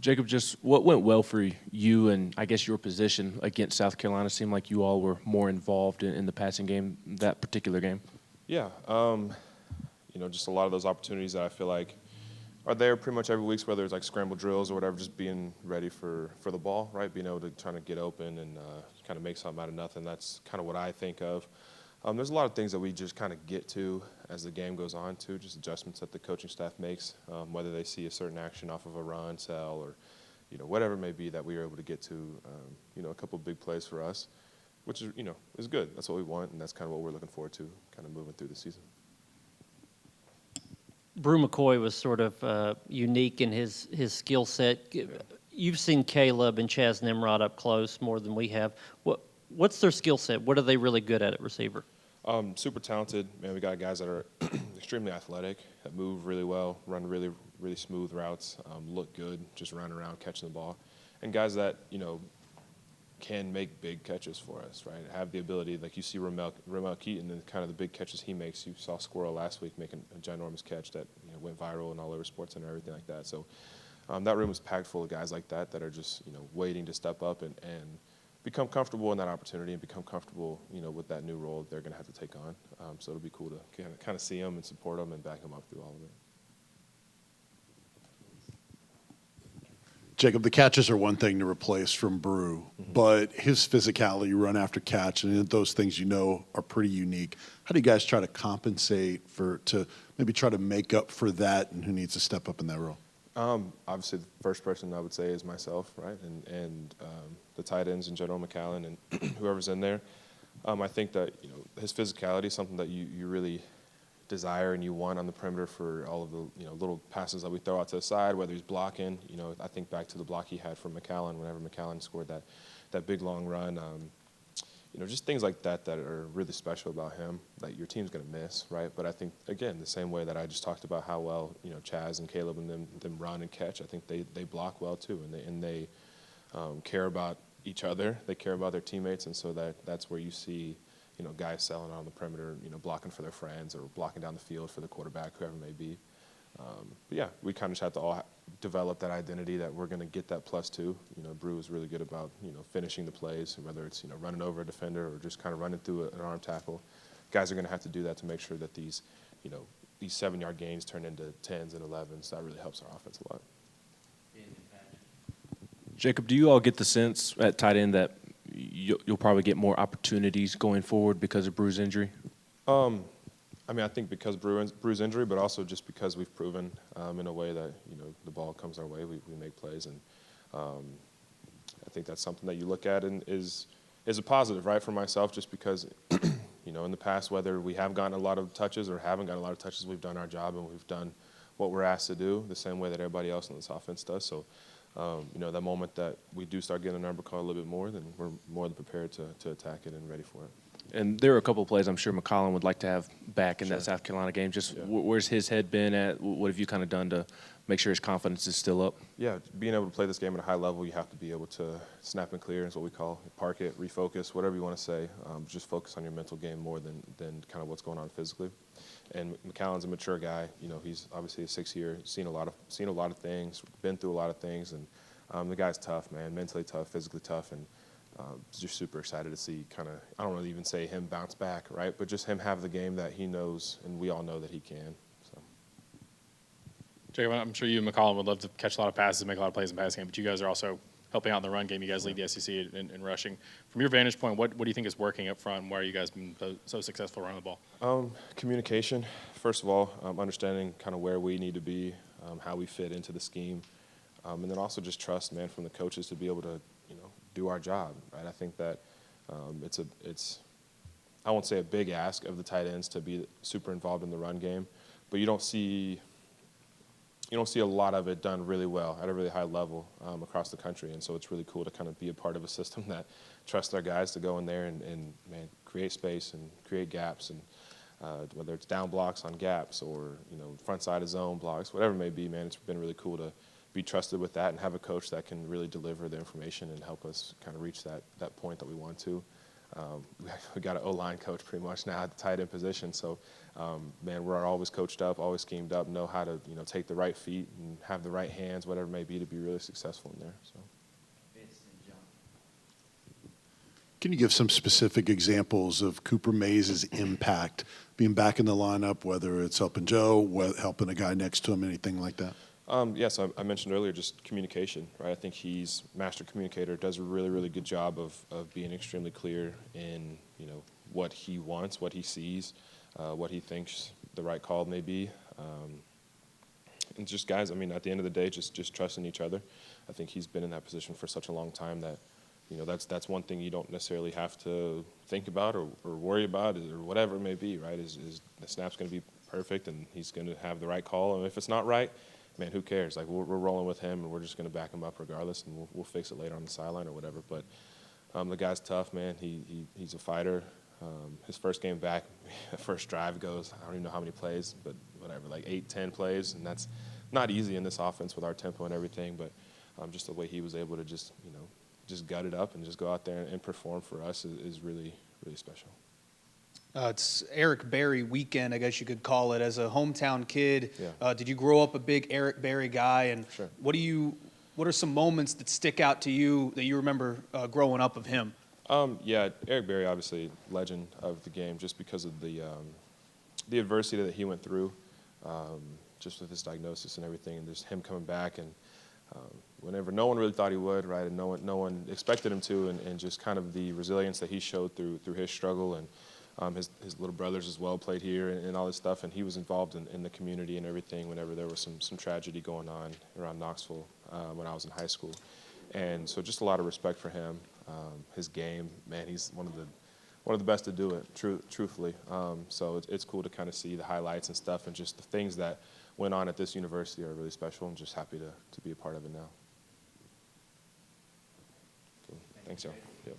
Jacob, just what went well for you and I guess your position against South Carolina? Seemed like you all were more involved in the passing game that particular game. Yeah, just a lot of those opportunities that I feel like are there pretty much every week, whether it's like scramble drills or whatever, just being ready for the ball, right? Being able to try to get open and kind of make something out of nothing. That's kind of what I think of. There's a lot of things that we just kind of get to as the game goes on, too, just adjustments that the coaching staff makes, whether they see a certain action off of a run, sell, or whatever it may be that we were able to get to, a couple of big plays for us, which is good. That's what we want, and that's kind of what we're looking forward to, kind of moving through the season. Brew McCoy was sort of unique in his skill set. You've seen Caleb and Chaz Nimrod up close more than we have. What's their skill set? What are they really good at receiver? Super talented. Man, we got guys that are extremely athletic, that move really well, run really, really smooth routes, look good, just running around catching the ball. And guys that, can make big catches for us, right? Have the ability, like you see Ramel Keaton and kind of the big catches he makes. You saw Squirrel last week making a ginormous catch that went viral and all over SportsCenter and everything like that. So that room is packed full of guys like that that are just, waiting to step up and become comfortable in that opportunity and become comfortable, with that new role they're going to have to take on. So it'll be cool to kind of see them and support them and back them up through all of it. Jacob, the catches are one thing to replace from Brew, but his physicality, run after catch, and those things are pretty unique. How do you guys try to compensate to maybe try to make up for that, and who needs to step up in that role? Obviously, the first person I would say is myself, right, and the tight ends in general, McAllen, and whoever's in there. I think that his physicality is something that you really desire and you want on the perimeter for all of the little passes that we throw out to the side, whether he's blocking. I think back to the block he had from McAllen whenever McAllen scored that big long run. Just things like that are really special about him that your team's going to miss, right? But I think, again, the same way that I just talked about how well, Chaz and Caleb and them run and catch, I think they block well too, and they care about each other. They care about their teammates, and so that's where you see, guys selling on the perimeter, blocking for their friends or blocking down the field for the quarterback, whoever it may be. But yeah, we kind of just have to all develop that identity that we're going to get that +2. Brew is really good about, finishing the plays, whether it's, running over a defender or just kind of running through an arm tackle. Guys are going to have to do that to make sure that these 7-yard gains turn into 10s and 11s. That really helps our offense a lot. Jacob, do you all get the sense at tight end that you'll probably get more opportunities going forward because of Brew's injury? I think because Brew's injury, but also just because we've proven in a way that the ball comes our way, we make plays, and I think that's something that you look at and is a positive, right, for myself, just because in the past, whether we have gotten a lot of touches or haven't gotten a lot of touches, we've done our job and we've done what we're asked to do the same way that everybody else in this offense does. So the moment that we do start getting a number called a little bit more, then we're more than prepared to attack it and ready for it. And there are a couple of plays I'm sure McCollum would like to have back in Sure. that South Carolina game. Just Yeah. where's his head been at? What have you kind of done to make sure his confidence is still up? Yeah, being able to play this game at a high level, you have to be able to snap and clear is what we call it, park it, refocus, whatever you want to say. Just focus on your mental game more than kind of what's going on physically. And McAllen's a mature guy. He's obviously a 6-year, seen a lot of things, been through a lot of things, and the guy's tough, man, mentally tough, physically tough, and just super excited to see I don't really even say him bounce back, right? But just him have the game that he knows and we all know that he can. So. Jacob, I'm sure you and McCollum would love to catch a lot of passes and make a lot of plays in the passing game, but you guys are also helping out in the run game. You guys lead the SEC in rushing. From your vantage point, what do you think is working up front, and why are you guys been so successful running the ball? Communication, first of all, understanding kind of where we need to be, how we fit into the scheme, and then also just trust, man, from the coaches to be able to, do our job, right? I think that it's I won't say a big ask of the tight ends to be super involved in the run game, but you don't see a lot of it done really well at a really high level across the country, and so it's really cool to kind of be a part of a system that trusts our guys to go in there and man, create space and create gaps, and whether it's down blocks on gaps or front side of zone blocks, whatever it may be, man, it's been really cool to be trusted with that and have a coach that can really deliver the information and help us kind of reach that point that we want to. We got an O-line coach pretty much now at the tight end position. So, man, we're always coached up, always schemed up, know how to, take the right feet and have the right hands, whatever it may be, to be really successful in there. So. Can you give some specific examples of Cooper Mays' impact being back in the lineup, whether it's helping Joe, helping a guy next to him, anything like that? Yes, I mentioned earlier just communication, right? I think he's master communicator, does a really, really good job of being extremely clear in, what he wants, what he sees, what he thinks the right call may be. And just guys, I mean, at the end of the day, just trusting each other. I think he's been in that position for such a long time that, that's one thing you don't necessarily have to think about or worry about or whatever it may be, right? Is the snap's going to be perfect and he's going to have the right call. And if it's not right, man, who cares? Like, we're rolling with him and we're just going to back him up regardless, and we'll fix it later on the sideline or whatever. But the guy's tough, man. He's a fighter. His first game back, first drive goes, I don't even know how many plays, but whatever, like 8-10 plays, and that's not easy in this offense with our tempo and everything. But just the way he was able to just gut it up and just go out there and perform for us is really, really special. It's Eric Berry weekend, I guess you could call it. As a hometown kid, Yeah. did you grow up a big Eric Berry guy? And Sure. what are some moments that stick out to you that you remember growing up of him? Yeah, Eric Berry, obviously legend of the game, just because of the adversity that he went through, just with his diagnosis and everything, and just him coming back and whenever no one really thought he would, right, and no one expected him to, and just kind of the resilience that he showed through his struggle, and his little brothers as well played here and all this stuff, and he was involved in the community and everything whenever there was some tragedy going on around Knoxville when I was in high school. And so just a lot of respect for him. His game, man, he's one of the best to do it, truthfully. So it's cool to kind of see the highlights and stuff, and just the things that went on at this university are really special. I'm just happy to be a part of it now. Cool. Thanks, y'all. Yep.